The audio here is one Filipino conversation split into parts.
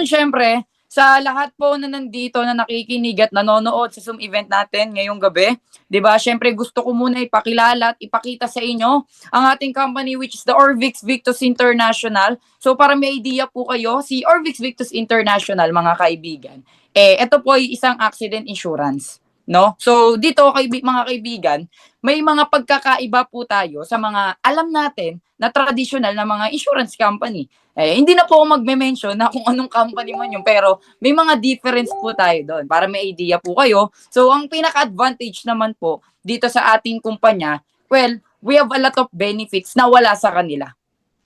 Siyempre, sa lahat po na nandito na nakikinig at nanonood sa Zoom event natin ngayong gabi, 'di ba? Siyempre gusto ko muna ipakilala at ipakita sa inyo ang ating company which is the Orvix Victus International. So para may idea po kayo, si Orvix Victus International mga kaibigan, ito po ay isang accident insurance, no? So dito mga kaibigan, may mga pagkakaiba po tayo sa mga alam natin na traditional na mga insurance company. Hindi na po ako magme-mention na kung anong company man yun, pero may mga difference po tayo doon para may idea po kayo. So, ang pinaka-advantage naman po dito sa ating kumpanya, well, we have a lot of benefits na wala sa kanila.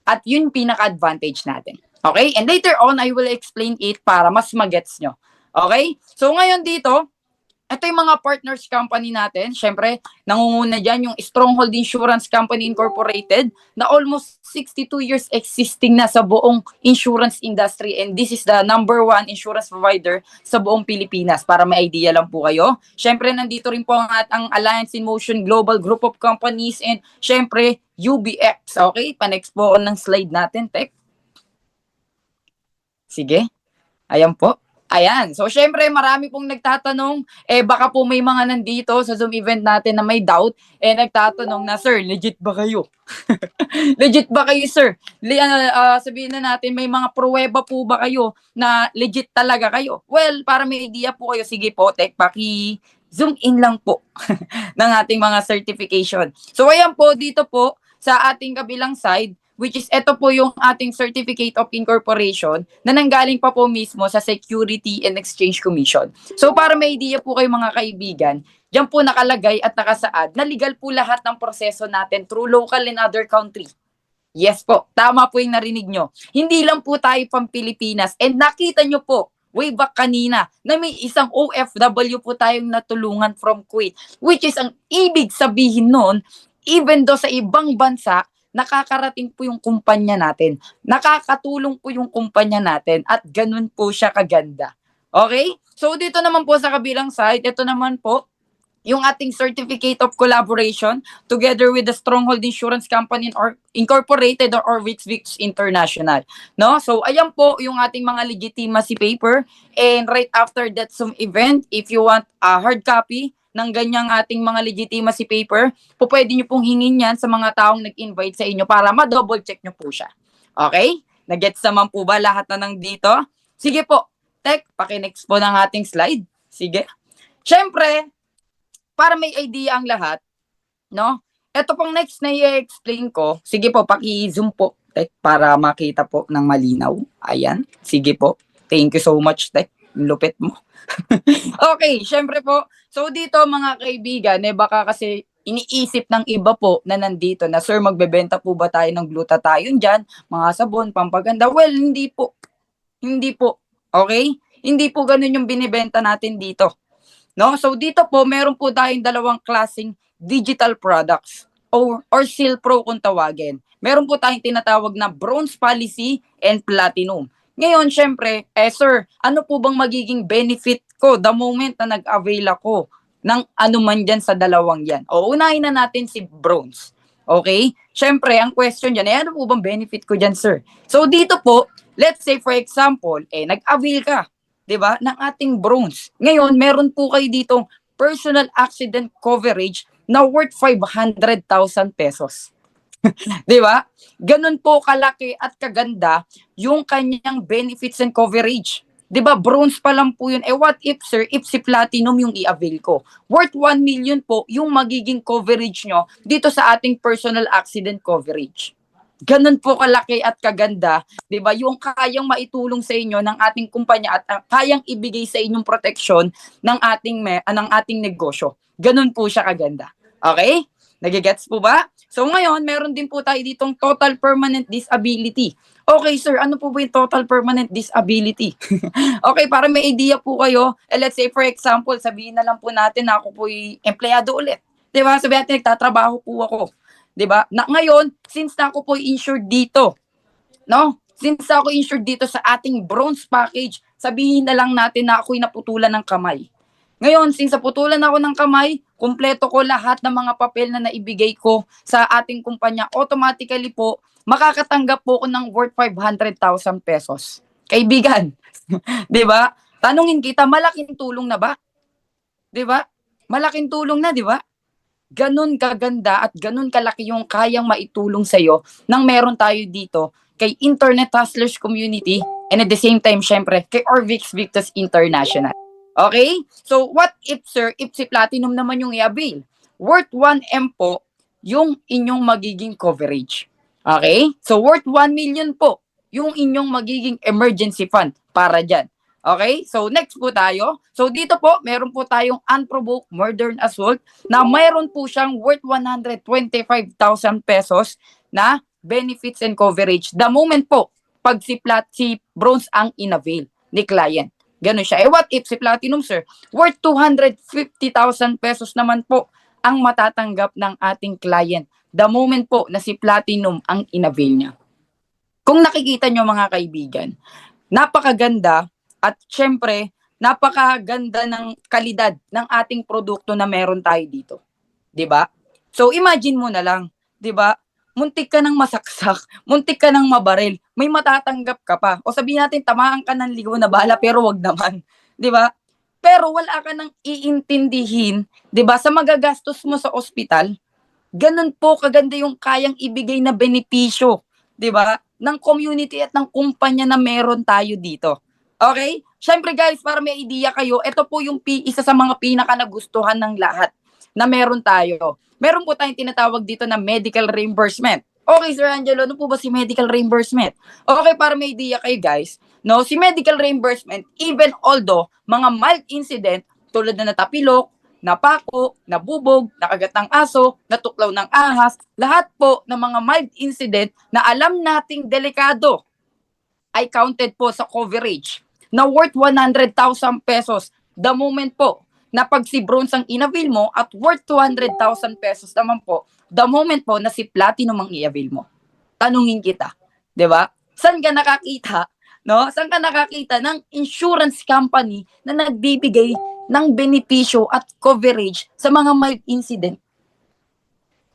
At yun pinaka-advantage natin. Okay? And later on, I will explain it para mas magets nyo. Okay? So, ngayon dito, ito yung mga partners company natin. Siyempre, nangunguna dyan yung Stronghold Insurance Company Incorporated na almost 62 years existing na sa buong insurance industry, and this is the number 1 insurance provider sa buong Pilipinas para may idea lang po kayo. Siyempre, nandito rin po ang Alliance in Motion Global Group of Companies, and siyempre, UBX. Okay? Pa-next po ng slide natin, Tek. Sige. Ayan po. Ayan. So, syempre, marami pong nagtatanong, baka po may mga nandito sa Zoom event natin na may doubt, nagtatanong na, sir, legit ba kayo? Legit ba kayo, sir? Sabihin na natin, may mga pruweba po ba kayo na legit talaga kayo? Well, para may idea po kayo, sige po, Tek, zoom in lang po ng ating mga certification. So, ayan po, dito po, sa ating kabilang side, which is ito po yung ating Certificate of Incorporation na nanggaling pa po mismo sa Security and Exchange Commission. So para may idea po kayo mga kaibigan, diyan po nakalagay at nakasaad na legal po lahat ng proseso natin through local and other country. Yes po, tama po yung narinig nyo. Hindi lang po tayo pang Pilipinas, and nakita nyo po way back kanina na may isang OFW po tayong natulungan from Kuwait, which is ang ibig sabihin nun, even do sa ibang bansa, nakakarating po yung kumpanya natin. Nakakatulong po yung kumpanya natin at ganun po siya kaganda. Okay? So dito naman po sa kabilang side, ito naman po yung ating Certificate of Collaboration together with the Stronghold Insurance Company or Incorporated or Orvix Victus International. No? So ayan po yung ating mga legitimacy paper, and right after that Zoom event, if you want a hard copy ng ganyang ating mga legitimacy paper, po pwede nyo pong hingin yan sa mga taong nag-invite sa inyo para ma-double check nyo po siya. Okay? Nagets naman po ba lahat na nang dito? Sige po. Tek, paki-next po ng ating slide. Sige. Siyempre, para may idea ang lahat, no? Ito pong next na i-explain ko. Sige po, paki-zoom po, Tek, para makita po ng malinaw. Ayan. Sige po. Thank you so much, Tek. Lupit mo. Okay, syempre po. So dito mga kaibigan, baka kasi iniisip ng iba po na nandito na, sir, magbebenta po ba tayo ng glutathione dyan? Mga sabon, pampaganda? Well, hindi po. Hindi po. Okay? Hindi po ganun yung binibenta natin dito. No? So dito po, meron po tayong dalawang klaseng digital products or Seal Pro kung tawagin. Meron po tayong tinatawag na Bronze Policy and Platinum. Ngayon, syempre, sir, ano po bang magiging benefit ko the moment na nag-avail ako ng ano man dyan sa dalawang yan? O, unahin na natin si Bronze. Okay? Syempre, ang question dyan, ano po bang benefit ko dyan, sir? So, dito po, let's say for example, nag-avail ka, di ba, ng ating Bronze. Ngayon, meron po kayo ditong personal accident coverage na worth 500,000 pesos. Di ba? Ganun po kalaki at kaganda yung kanyang benefits and coverage. Di ba? Bronze pa lang po yun. What if, sir, if si Platinum yung i-avail ko? Worth 1 million po yung magiging coverage nyo dito sa ating personal accident coverage. Ganun po kalaki at kaganda, 'di ba? Yung kayang maitulong sa inyo ng ating kumpanya at kayang ibigay sa inyong proteksyon ng ating negosyo. Ganun po siya kaganda. Okay? Nagigets po ba? So ngayon, meron din po tayo ditong total permanent disability. Okay, sir, ano po ba yung total permanent disability? Okay, para may idea po kayo, let's say for example, sabihin na lang po natin na ako po yung empleyado ulit. 'Di ba? Sabihin natin nagtatrabaho po ako. 'Di ba? Na ngayon, since na ako po insured dito, no? Since ako insured dito sa ating bronze package, sabihin na lang natin na ako'y naputulan ng kamay. Ngayon, since naputulan ako ng kamay, kumpleto ko lahat ng mga papel na naibigay ko sa ating kumpanya, automatically po, makakatanggap po ako ng worth 500,000 pesos. Kaibigan, 'di ba? Tanungin kita, malaking tulong na ba? 'Di ba? Malaking tulong na, 'di ba? Ganun kaganda at ganun kalaki yung kayang maitulong sa'yo nang meron tayo dito kay Internet Hustlers Community and at the same time, syempre, kay Orvix Victus International. Okay? So, what if, sir, if si Platinum naman yung i-avail? Worth 1M po yung inyong magiging coverage. Okay? So, worth 1 million po yung inyong magiging emergency fund para dyan. Okay? So, next po tayo. So, dito po, meron po tayong unprovoked murder and assault na mayroon po siyang worth 125,000 pesos na benefits and coverage. The moment po, pag si Bronze ang inavail ni client. Ganun siya. What if si Platinum, sir, worth 250,000 pesos naman po ang matatanggap ng ating client. The moment po na si Platinum ang inavail niya. Kung nakikita nyo mga kaibigan, napakaganda at syempre, napakaganda ng kalidad ng ating produkto na meron tayo dito. 'Di ba? So imagine mo na lang, 'di ba? Muntik ka nang masaksak, muntik ka nang mabaril, may matatanggap ka pa. O sabihin natin tamaan ka ng ligaw na bala pero wag naman, 'di ba? Pero wala ka nang iintindihin, 'di ba? Sa magagastos mo sa ospital, ganun po kaganda yung kayang ibigay na benepisyo, 'di ba? Ng community at ng kumpanya na meron tayo dito. Okay? Siyempre guys, para may idea kayo, ito po yung isa sa mga pinaka nagustuhan ng lahat na meron tayo. Meron po tayong tinatawag dito na medical reimbursement. Okay, Sir Angelo, ano po ba si medical reimbursement? Okay, para may idea kayo guys, no, si medical reimbursement, even although mga mild incident tulad na natapilok, napako, nabubog, nakagat ng aso, natuklaw ng ahas, lahat po ng mga mild incident na alam nating delikado ay counted po sa coverage na worth 100,000 pesos the moment po na pag si Bronze ang inavail mo at worth 200,000 pesos naman po the moment po na si Platinum ang i-avail mo. Tanungin kita, 'di ba? Saan ka nakakita, no? Saan ka nakakita ng insurance company na nagbibigay ng benepisyo at coverage sa mga mild incident?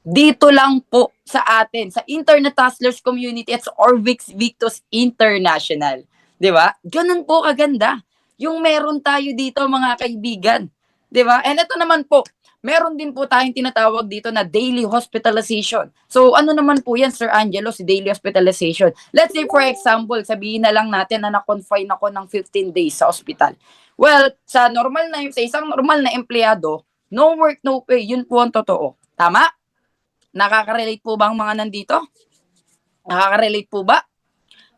Dito lang po sa atin, sa Internet Hustlers Community at sa Orvix Victus International. 'Di ba? Ganun po kaganda yung meron tayo dito mga kaibigan. 'Di ba? And ito naman po, meron din po tayong tinatawag dito na daily hospitalization. So ano naman po yan, Sir Angelo, si daily hospitalization? Let's say for example, sabihin na lang natin na na-confine ako ng 15 days sa ospital. Well, sa isang normal na empleyado, no work, no pay, yun po ang totoo. Tama? Nakaka-relate po ba ang mga nandito? Nakaka-relate po ba?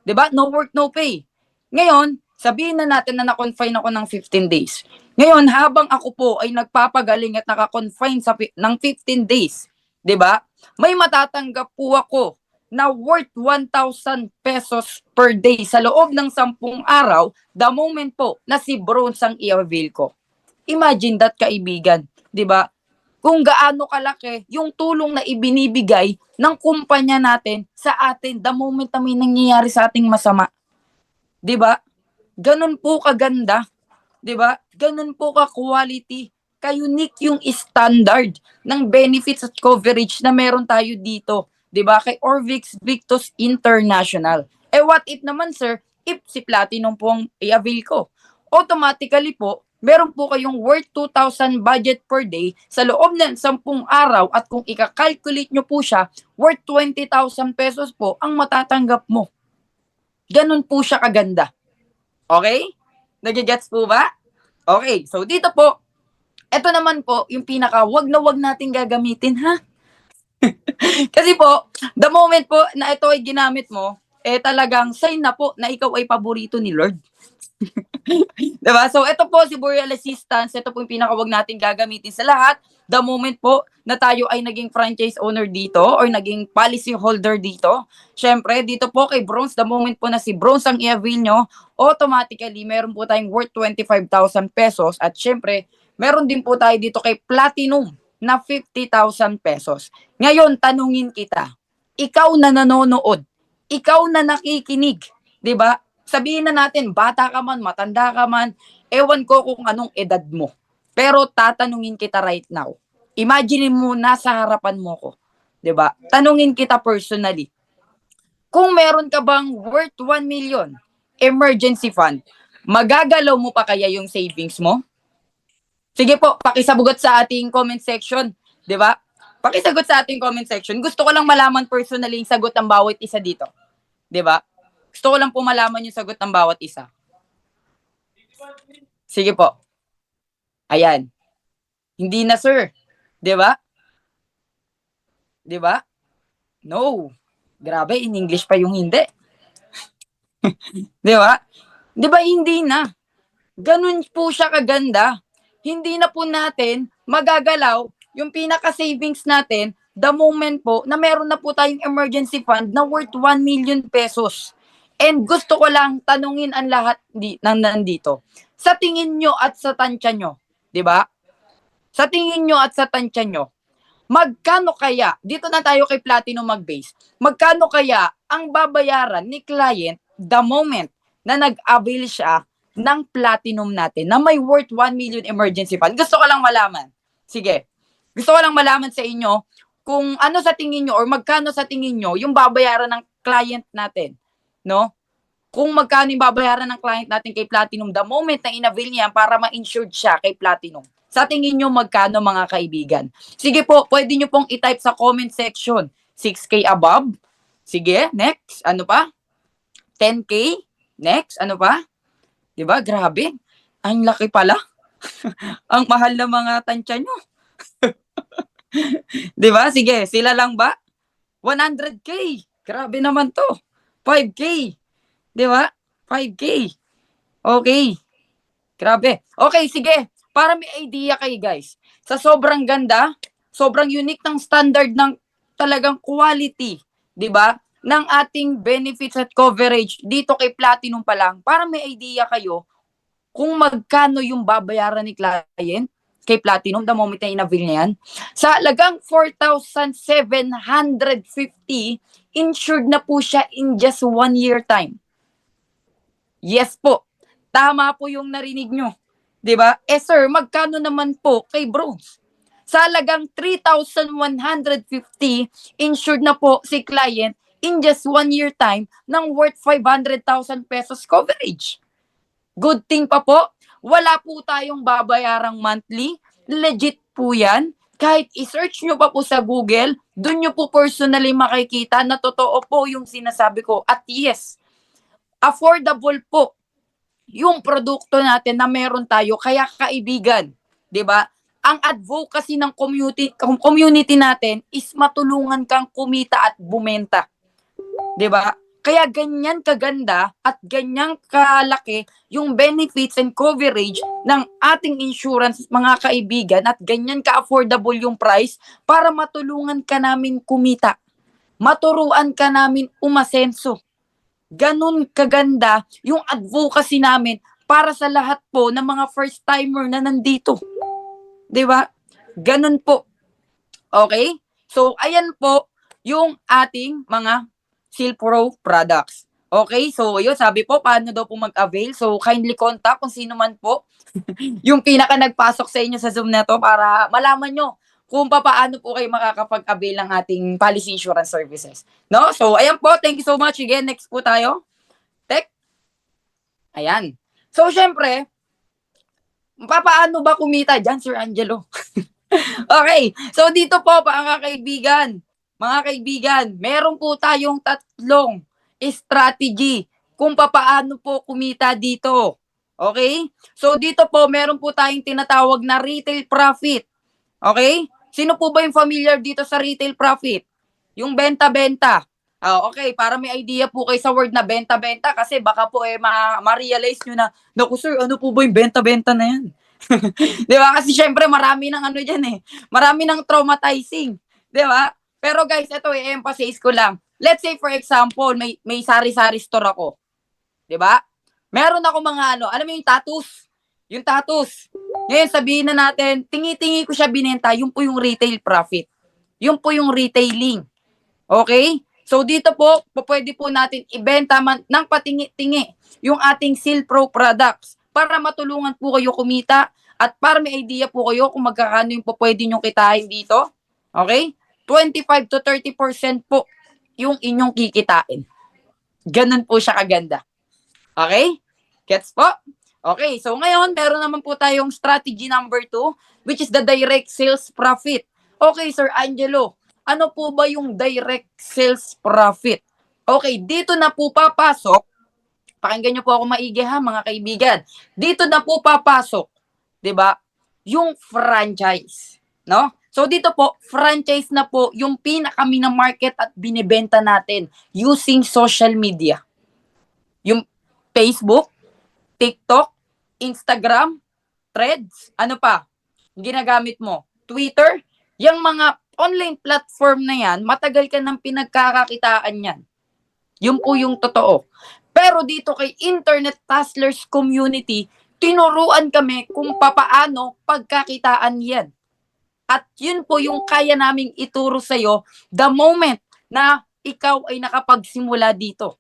'Di ba? No work, no pay. Ngayon, sabihin na natin na na-confine ako ng 15 days. Ngayon, habang ako po ay nagpapagaling at naka-confine ng 15 days, 'di ba? May matatanggap po ako na worth 1,000 pesos per day sa loob ng 10 araw the moment po na si Bronze ang i-avail ko. Imagine that, kaibigan, 'di ba? Kung gaano kalaki yung tulong na ibinibigay ng kumpanya natin sa atin the moment na may nangyayari sa ating masama. 'Di ba? Ganun po kaganda, 'di ba? Ganun po ka-quality, ka-unique yung standard ng benefits at coverage na meron tayo dito, 'di ba? Kay Orvix Victus International. What if naman, sir, if si Platinum po ang i-avail ko? Automatically po, meron po kayong worth 2,000 budget per day sa loob ng 10 araw at kung ika-calculate nyo po siya, worth 20,000 pesos po ang matatanggap mo. Ganun po siya kaganda. Okay? Nagigets po ba? Okay, so dito po, ito naman po yung pinaka wag na wag natin gagamitin, ha? Kasi po, the moment po na ito ay ginamit mo, talagang sign na po na ikaw ay paborito ni Lord. Diba? So, ito po si Burial Assistance. Ito po yung pinakawag natin gagamitin sa lahat. The moment po na tayo ay naging franchise owner dito or naging policy holder dito. Syempre, dito po kay Bronze, the moment po na si Bronze ang i-avail nyo, automatically, meron po tayong worth 25,000 pesos. At syempre, meron din po tayo dito kay Platinum na 50,000 pesos. Ngayon, tanungin kita, ikaw na nanonood, ikaw na nakikinig, di ba? Sabihin na natin, bata ka man, matanda ka man, ewan ko kung anong edad mo. Pero tatanungin kita right now. Imagine mo, nasa harapan mo ko. 'Di ba? Tanungin kita personally. Kung meron ka bang worth 1 million, emergency fund, magagalaw mo pa kaya yung savings mo? Sige po, pakisabugot sa ating comment section, 'di ba? Pakisagot sa ating comment section. Gusto ko lang malaman personally yung sagot ng bawat isa dito, 'di ba? Gusto ko lang po malaman yung sagot ng bawat isa. Sige po. Ayan. Hindi na, sir. 'Di ba? 'Di ba? No. Grabe, in English pa yung hindi. 'Di ba? 'Di ba hindi na? Ganun po siya kaganda. Hindi na po natin magagalaw yung pinaka-savings natin the moment po na meron na po tayong emergency fund na worth 1 million pesos. And gusto ko lang tanungin ang lahat ng nandito. Sa tingin nyo at sa tansya nyo, di ba? Sa tingin nyo at sa tansya nyo, magkano kaya, dito na tayo kay Platinum mag-base, magkano kaya ang babayaran ni client the moment na nag-avail siya ng Platinum natin na may worth 1 million emergency fund? Gusto ko lang malaman. Sige. Gusto ko lang malaman sa inyo kung ano sa tingin nyo or magkano sa tingin nyo yung babayaran ng client natin. No? Kung magkano yung babayaran ng client natin kay Platinum the moment na in-avail niya para ma-insured siya kay Platinum. Sa tingin nyo magkano, mga kaibigan? Sige po, pwede nyo pong i-type sa comment section. 6K above? Sige, next. Ano pa? 10K? Next. Ano pa? Diba? Grabe. Ang laki pala. Ang mahal na mga tansya nyo. Diba? Sige, sila lang ba? 100K. Grabe naman to. 5K. Diba? 5K. Okay. Grabe. Okay, sige. Para may idea kayo, guys. Sa sobrang ganda, sobrang unique ng standard ng talagang quality, 'di ba? Ng ating benefits at coverage dito kay Platinum pa lang. Para may idea kayo kung magkano yung babayaran ni client kay Platinum the moment na in-avail niya yan. Sa halagang 4,750, insured na po siya in just 1 year time. Yes po. Tama po yung narinig nyo. 'Di ba? Sir, magkano naman po kay Bronze? Sa halagang 3,150, insured na po si client in just 1 year time ng worth 500,000 pesos coverage. Good thing pa po, wala po tayong babayarang monthly. Legit po yan. Kahit i-search nyo pa po sa Google, dun nyo po personally makikita na totoo po yung sinasabi ko. At yes, affordable po yung produkto natin na meron tayo. Kaya kaibigan, 'di ba? Ang advocacy ng community natin is matulungan kang kumita at bumenta. 'Di ba? Kaya ganyan kaganda at ganyan kalaki yung benefits and coverage ng ating insurance, mga kaibigan, at ganyan ka-affordable yung price para matulungan ka namin kumita. Maturuan ka namin umasenso. Ganun kaganda yung advocacy namin para sa lahat po ng mga first timer na nandito. 'Di ba? Ganun po. Okay? So ayan po yung ating mga Silpro products. Okay? So yun, sabi po paano daw po mag-avail. So kindly contact kung sino man po yung pinaka nagpasok sa inyo sa Zoom na to para malaman nyo kung paano po kayo makakapag-avail ng ating policy insurance services. No? So, ayan po. Thank you so much. Again, next po tayo. Tech. Ayan. So, syempre, paano ba kumita dyan, Sir Angelo? Okay. So, dito po, mga kaibigan, meron po tayong tatlong strategy kung paano po kumita dito. Okay? So, dito po, meron po tayong tinatawag na retail profit. Okay? Sino po ba yung familiar dito sa retail profit? Yung benta-benta. Okay, para may idea po kayo sa word na benta-benta kasi baka po ma-realize nyo na, naku sir, ano po ba yung benta-benta na yan? Di ba? Kasi syempre marami ng ano dyan eh. Marami ng traumatizing. Di ba? Pero guys, ito i-emphasize ko lang. Let's say for example, may sari-sari store ako. Di ba? Meron ako mga alam mo yung tattoos? Yung tattoos. Ngayon, sabihin na natin, tingi-tingi ko siya binenta, yun po yung retail profit. Yun po yung retailing. Okay? So, dito po, pwede po natin ibenta ng patingi-tingi yung ating Silpro products para matulungan po kayo kumita at para may idea po kayo kung magkakano yung pwede nyo kitain dito. Okay? 25 to 30% po yung inyong kikitain. Ganun po siya kaganda. Okay? Gets po? Okay, so ngayon, meron naman po tayong strategy number 2, which is the direct sales profit. Okay, Sir Angelo, ano po ba yung direct sales profit? Okay, dito na po papasok, pakinggan nyo po ako maigi ha, mga kaibigan. Dito na po papasok, 'di ba? Yung franchise, no? So dito po, franchise na po yung pinakami na market at binibenta natin using social media. Yung Facebook, TikTok, Instagram, Threads, ano pa? Ginagamit mo? Twitter? Yung mga online platform na yan, matagal ka nang pinagkakakitaan yan. Yun po yung totoo. Pero dito kay Internet Hustlers Community, tinuruan kami kung papaano pagkakitaan yan. At yun po yung kaya naming ituro sa'yo the moment na ikaw ay nakapagsimula dito.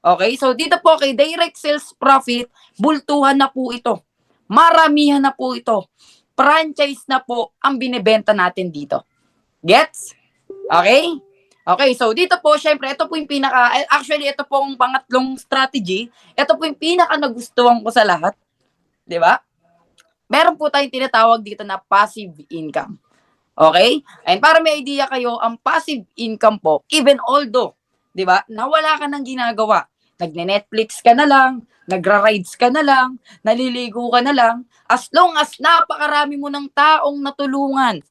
Okay? So dito po kay direct sales profit, bultuhan na po ito. Maramihan na po ito. Franchise na po ang binebenta natin dito. Gets? Okay? Okay, so dito po, syempre, ito po yung actually, ito po ang pangatlong strategy. Ito po yung pinaka nagustuhan ko sa lahat. Di ba? Meron po tayong tinatawag dito na passive income. Okay? And para may idea kayo, ang passive income po, even although, di ba, nawala ka ng ginagawa, nagne-Netflix ka na lang, nagra-rides ka na lang, naliligo ka na lang, as long as napakarami mo ng taong natulungan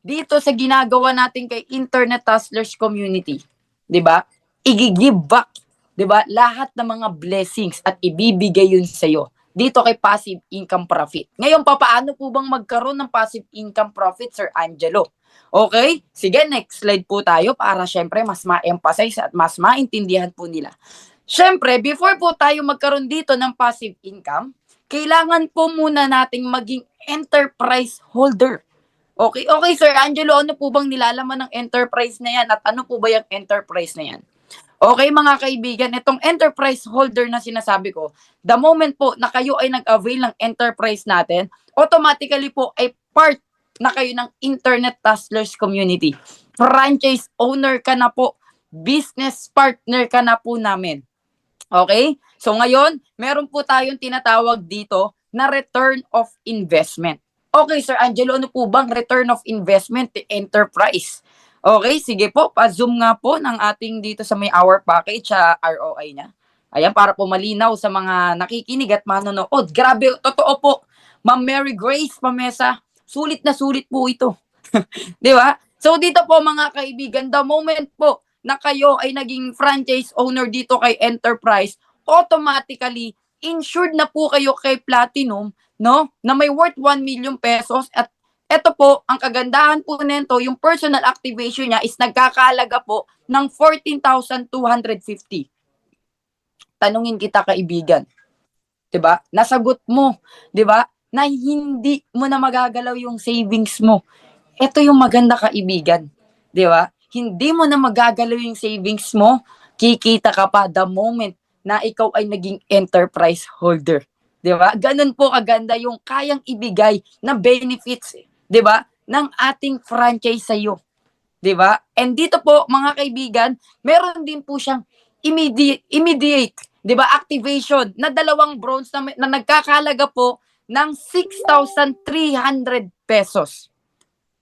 dito sa ginagawa natin kay Internet Hustlers Community, 'di ba? I-give back, 'di ba? Lahat ng mga blessings at ibibigay yun sa iyo dito kay passive income profit. Ngayon, paano po bang magkaroon ng passive income profit, Sir Angelo? Okay? Sige, next slide po tayo para syempre mas ma-emphasize at mas maintindihan po nila. Syempre, before po tayo magkaroon dito ng passive income, kailangan po muna nating maging enterprise holder. Okay, okay Sir Angelo, ano po bang nilalaman ng enterprise na yan at ano po ba yung enterprise na yan? Okay mga kaibigan, itong enterprise holder na sinasabi ko, the moment po na kayo ay nag-avail ng enterprise natin, automatically po ay part na kayo ng Internet Hustlers Community. Franchise owner ka na po, business partner ka na po namin. Okay? So ngayon, meron po tayong tinatawag dito na return of investment. Okay, Sir Angelo, ano po bang return of investment enterprise? Okay, sige po, pa-zoom nga po ng ating dito sa may hour package sa ROI niya. Ayan, para po malinaw sa mga nakikinig at manonood. Grabe, totoo po. Ma'am Mary Grace Pamesa, sulit na sulit po ito. Di ba? So dito po mga kaibigan, the moment po na kayo ay naging franchise owner dito kay Enterprise, automatically insured na po kayo kay Platinum, no? Na may worth 1 million pesos at eto po, ang kagandahan po nito, yung personal activation niya is nagkakahalaga po ng 14,250. Tanungin kita kaibigan, 'di ba? Nasagot mo, 'di ba? Na hindi mo na magagalaw yung savings mo. Ito yung maganda kaibigan, 'di ba? Hindi mo na magagalaw yung savings mo, kikita ka pa the moment na ikaw ay naging enterprise holder. 'Di ba? Ganun po kaganda yung kayang ibigay na benefits, 'di ba? Ng ating franchise sa iyo. 'Di ba? And dito po mga kaibigan, meron din po siyang immediate 'di ba, activation na dalawang bronze na nagkakahalaga po ng 6,300 pesos.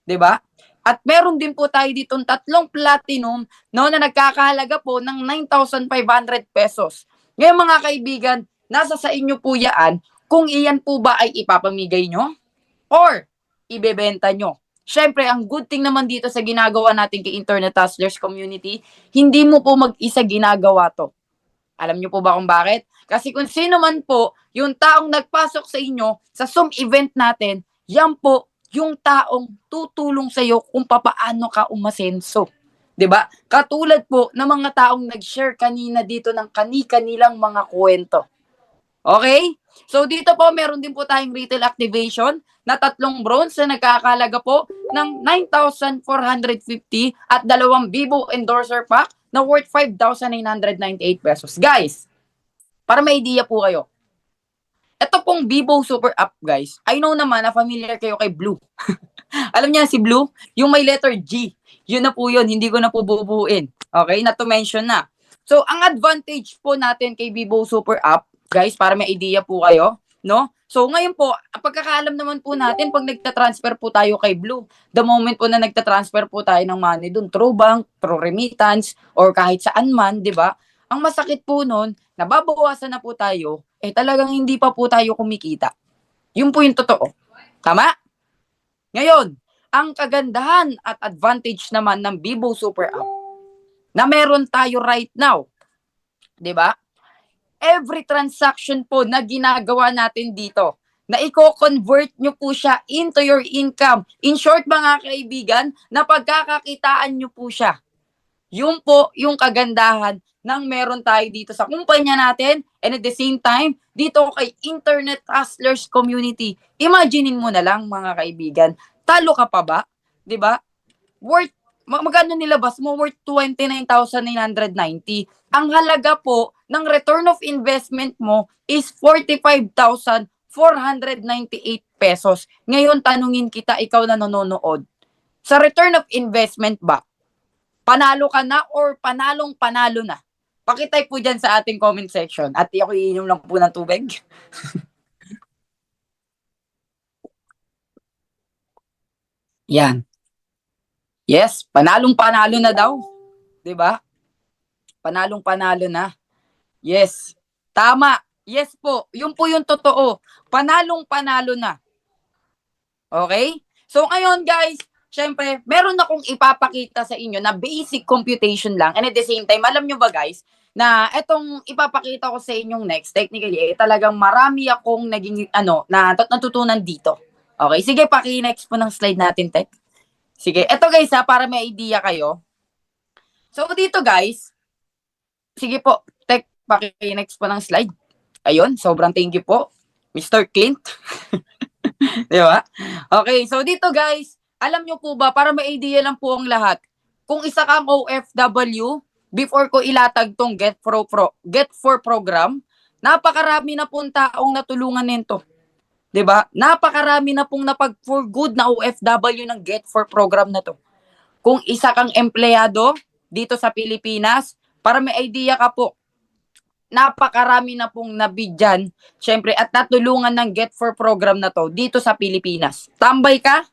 'Di ba? At meron din po tayo ditong tatlong platinum no, na nagkakahalaga po ng 9,500 pesos. Ngayon mga kaibigan, nasa sa inyo po yan kung iyan po ba ay ipapamigay nyo or ibebenta nyo. Siyempre, ang good thing naman dito sa ginagawa natin kay Internet Hustlers Community, hindi mo po mag-isa ginagawa to. Alam niyo po ba kung bakit? Kasi kung sino man po yung taong nagpasok sa inyo sa Zoom event natin, yan po yung taong tutulong sa iyo kung papaano ka umasenso. 'Di ba? Katulad po ng mga taong nag-share kanina dito ng kani-kanilang mga kwento. Okay? So dito po meron din po tayong retail activation na tatlong bronze na nagkakalaga po ng 9,450 at dalawang Vivo endorser pack na worth 5,998 pesos. Guys, para may idea po kayo, ito pong Vivo Super App, guys. I know naman na familiar kayo kay Blue. Alam niya si Blue? Yung may letter G. Yun na po yun. Hindi ko na po bubuuin. Okay? Not to mention na. So, ang advantage po natin kay Vivo Super App, Guys, para may idea po kayo, no? So ngayon po, pagkakaalam naman po natin, pag nagta-transfer po tayo kay Blue, the moment po na nagta-transfer po tayo ng money dun, through bank, through remittance, or kahit saan man, di ba? Ang masakit po nun, nababawasan na po tayo, talagang hindi pa po tayo kumikita. Yun po yung totoo. Tama? Ngayon, ang kagandahan at advantage naman ng Bibo Super App na meron tayo right now, di ba? Every transaction po na ginagawa natin dito, na i-convert nyo po siya into your income. In short, mga kaibigan, na pagkakakitaan nyo po siya. Yun po yung kagandahan ng meron tayo dito sa kumpanya natin, and at the same time, dito kay Internet Hustlers Community. Imaginein mo na lang, mga kaibigan, talo ka pa ba? 'Di ba? Worth magkano nilabas mo? Worth 29,990. Ang halaga po ng return of investment mo is 45,498 pesos. Ngayon, tanungin kita, ikaw na nanonood. Sa return of investment ba, panalo ka na or panalong-panalo na? Pakitype po dyan sa ating comment section. At ako iinom lang po ng tubig. Yan. Yes, panalong-panalo na daw. 'Di ba? Panalong-panalo na. Yes. Tama. Yes po. Yun po yung totoo. Panalong-panalo na. Okay? So ngayon guys, syempre, meron akong ipapakita sa inyo na basic computation lang. And at the same time, alam nyo ba guys, na etong ipapakita ko sa inyong next, technically, talagang marami akong naging, natutunan dito. Okay, sige, paki-next po ng slide natin, Tek. Sige, eto guys para may idea kayo. So dito guys, sige po, Tek, paki-next po ng slide. Ayun, sobrang thank you po, Mr. Clint. Di ba? Okay, so dito guys, alam nyo po ba, para may idea lang po ang lahat, kung isa kang OFW, before ko ilatag tong Get For program, napakarami na pong taong natulungan nito. 'Di ba? Napakarami na pong napag-for good na OFW ng Get For program na to. Kung isa kang empleyado dito sa Pilipinas, para may idea ka po, napakarami na pong nabigyan, syempre, at natulungan ng Get For program na to dito sa Pilipinas. Tambay ka?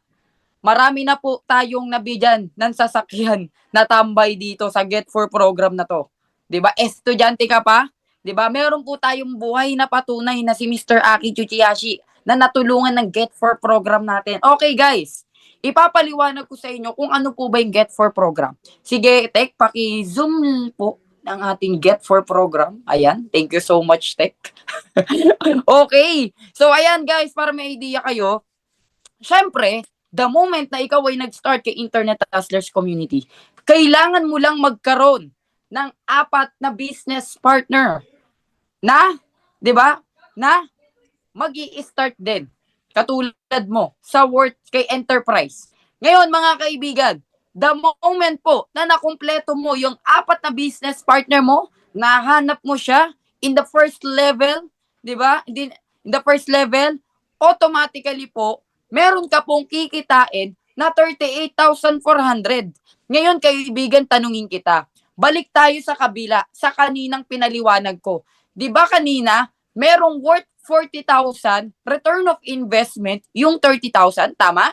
Marami na po tayong nabigyan ng sasakyan na tambay dito sa Get For program na to. 'Di ba? Estudyante ka pa? 'Di ba? Meron po tayong buhay na patunay na si Mr. Aki Chuchiyashi na natulungan ng Get For program natin. Okay guys, ipapaliwanag ko sa inyo kung ano po ba yung Get For program. Sige, Tek, paki-zoom po ng ating Get For program. Ayan, thank you so much, Tek. Okay, so ayan guys, para may idea kayo, syempre, the moment na ikaw ay nag-start kay Internet Hustlers Community, kailangan mo lang magkaroon ng 4 na business partner na, 'di ba? Na magi-start din katulad mo sa work kay enterprise. Ngayon mga kaibigan, the moment po na nakumpleto mo yung 4 na business partner mo, nahanap mo siya in the first level, 'di ba? In the first level, automatically po meron ka pong kikitain na 38,400. Ngayon kaibigan, tanungin kita. Balik tayo sa kabila, sa kaninang pinaliwanag ko. 'Di ba kanina, merong worth 40,000, return of investment, yung 30,000, tama?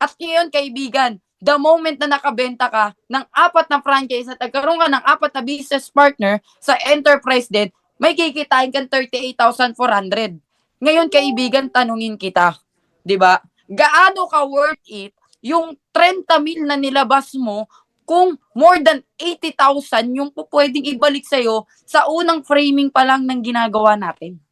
At ngayon, kaibigan, the moment na nakabenta ka ng 4 na franchise at nagkaroon ka ng 4 na business partner sa enterprise din, may kikitain kang 38,400. Ngayon, kaibigan, tanungin kita, di ba? Gaano ka worth it yung 30,000 na nilabas mo kung more than 80,000 yung pwedeng ibalik sa'yo sa unang framing pa lang ng ginagawa natin?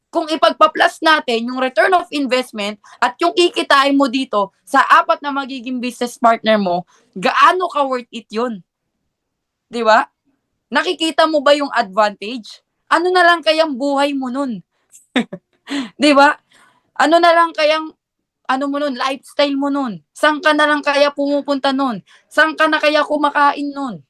Kung ipagpa-plus natin yung return of investment at yung kikitain mo dito sa 4 na magiging business partner mo, gaano ka worth it yun? Di ba? Nakikita mo ba yung advantage? Ano na lang kayang buhay mo nun? Di ba? Ano na lang kayang mo nun, lifestyle mo nun? Saan ka na lang kaya pumupunta nun? Saan ka na kaya kumakain nun?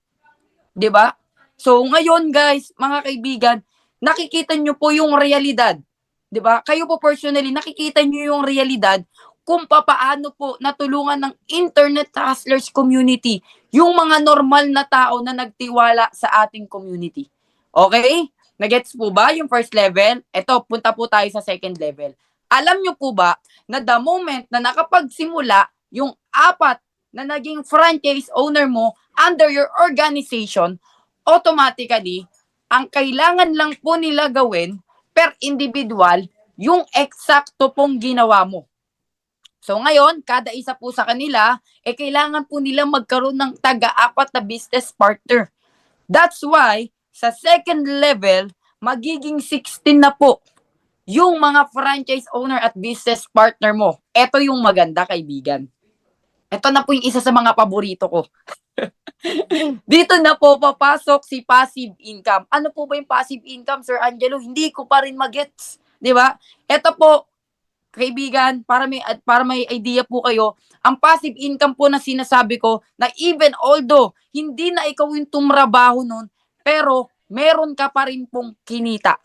Di ba? So ngayon guys, mga kaibigan, nakikita nyo po yung realidad. 'Di ba? Kayo po personally, nakikita niyo yung realidad kung papaano po natulungan ng Internet Hustlers Community yung mga normal na tao na nagtiwala sa ating community. Okay? Nagets po ba yung first level? Ito, punta po tayo sa second level. Alam nyo po ba na the moment na nakapagsimula yung apat na naging franchise owner mo under your organization, automatically, ang kailangan lang po nila gawin per individual, yung eksakto pong ginawa mo. So ngayon, kada isa po sa kanila, kailangan po nila magkaroon ng taga-apat na business partner. That's why, sa second level, magiging 16 na po yung mga franchise owner at business partner mo. Ito yung maganda, kaibigan. Ito na po yung isa sa mga paborito ko. Dito na po papasok si passive income. Ano po ba yung passive income, Sir Angelo? Hindi ko pa rin magets. Di ba? Ito po, kaibigan, para may idea po kayo, ang passive income po na sinasabi ko, na even although hindi na ikaw yung tumrabaho nun, pero meron ka pa rin pong kinita.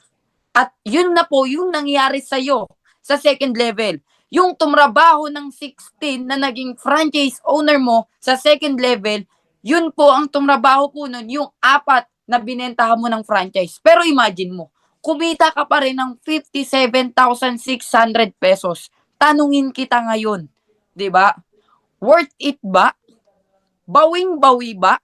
At yun na po yung nangyari sa'yo sa second level. Yung tumrabaho ng 16 na naging franchise owner mo sa second level, yun po ang tumrabaho po nun, yung apat na binentahan mo ng franchise. Pero imagine mo, kumita ka pa rin ng 57,600 pesos. Tanungin kita ngayon, 'di ba? Worth it ba? Bawing-bawi ba?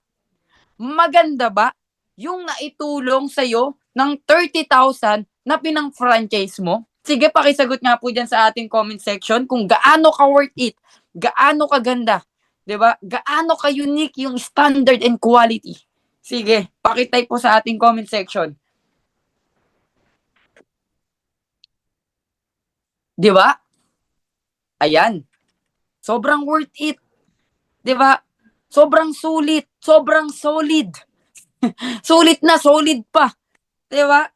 Maganda ba yung naitulong sa'yo ng 30,000 na pinang-franchise mo? Sige, pakisagot nga po dyan sa ating comment section kung gaano ka worth it, gaano ka ganda, 'di ba? Gaano ka unique yung standard and quality. Sige, pakitype po sa ating comment section. 'Di ba? Ayan. Sobrang worth it. 'Di ba? Sobrang sulit, sobrang solid. Sulit na solid pa. 'Di ba?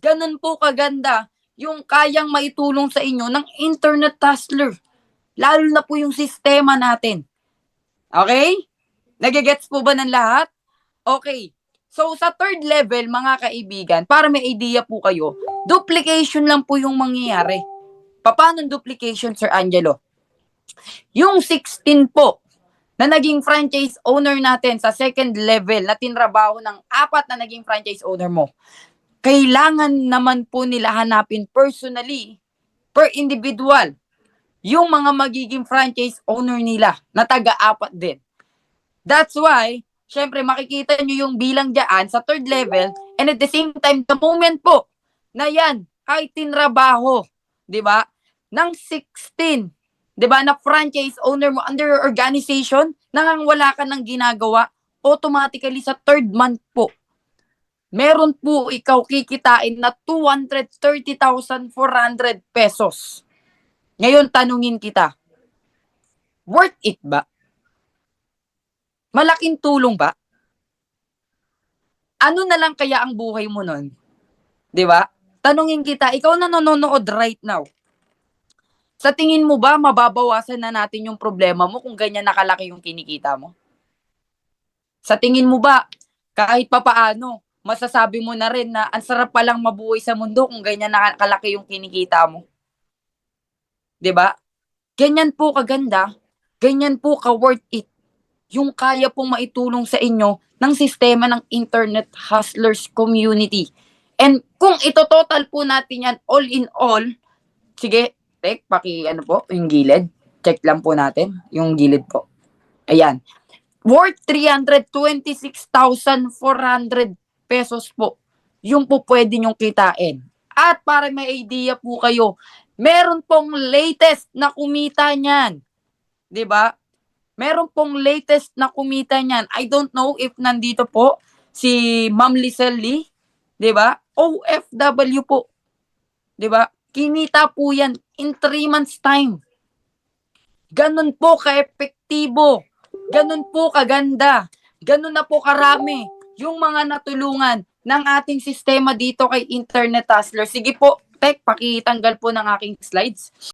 Ganun po kaganda yung kayang maitulong sa inyo ng internet hustler. Lalo na po yung sistema natin. Okay? Nagigets po ba ng lahat? Okay. So, sa third level, mga kaibigan, para may idea po kayo, duplication lang po yung mangyayari. Paano duplication, Sir Angelo? Yung 16 po, na naging franchise owner natin sa second level na tinrabaho ng apat na naging franchise owner mo, kailangan naman po nila hanapin personally, per individual, yung mga magiging franchise owner nila na taga-apat din. That's why, syempre makikita nyo yung bilang dyan sa third level, and at the same time, the moment po na yan ay tinrabaho, di ba, ng 16, di ba, na franchise owner mo under your organization, nang wala ka ng ginagawa, automatically sa third month po, meron po ikaw kikitain na 230,400 pesos. Ngayon, tanungin kita, worth it ba? Malaking tulong ba? Ano na lang kaya ang buhay mo nun? 'Di ba? Tanungin kita, ikaw na nanonood right now. Sa tingin mo ba mababawasan na natin yung problema mo kung ganyan nakalaki yung kinikita mo? Sa tingin mo ba kahit papaano masasabi mo na rin na ang sarap palang mabuhay sa mundo kung ganyan nakalaki yung kinikita mo? 'Di ba? Ganyan po kaganda, ganyan po ka worth it yung kaya pong maitulong sa inyo ng sistema ng Internet Hustlers Community. And kung ito-total po natin yan all in all, sige, ano po, yung gilid. Check lang po natin, yung gilid po. Ayan. Worth 326,400 pesos po yung po pwede nyong kitain. At para may idea po kayo, meron pong latest na kumita niyan. 'Di ba? Meron pong latest na kumita niyan. I don't know if nandito po si Ma'am Lizelle Lee, 'di ba? OFW po. 'Di ba? Kinita po 'yan in 3 months time. Ganun po ka-epektibo. Ganun po kaganda. Ganun na po karami yung mga natulungan ng ating sistema dito kay Internet Hustler. Sige po, pakitanggal po ng aking slides.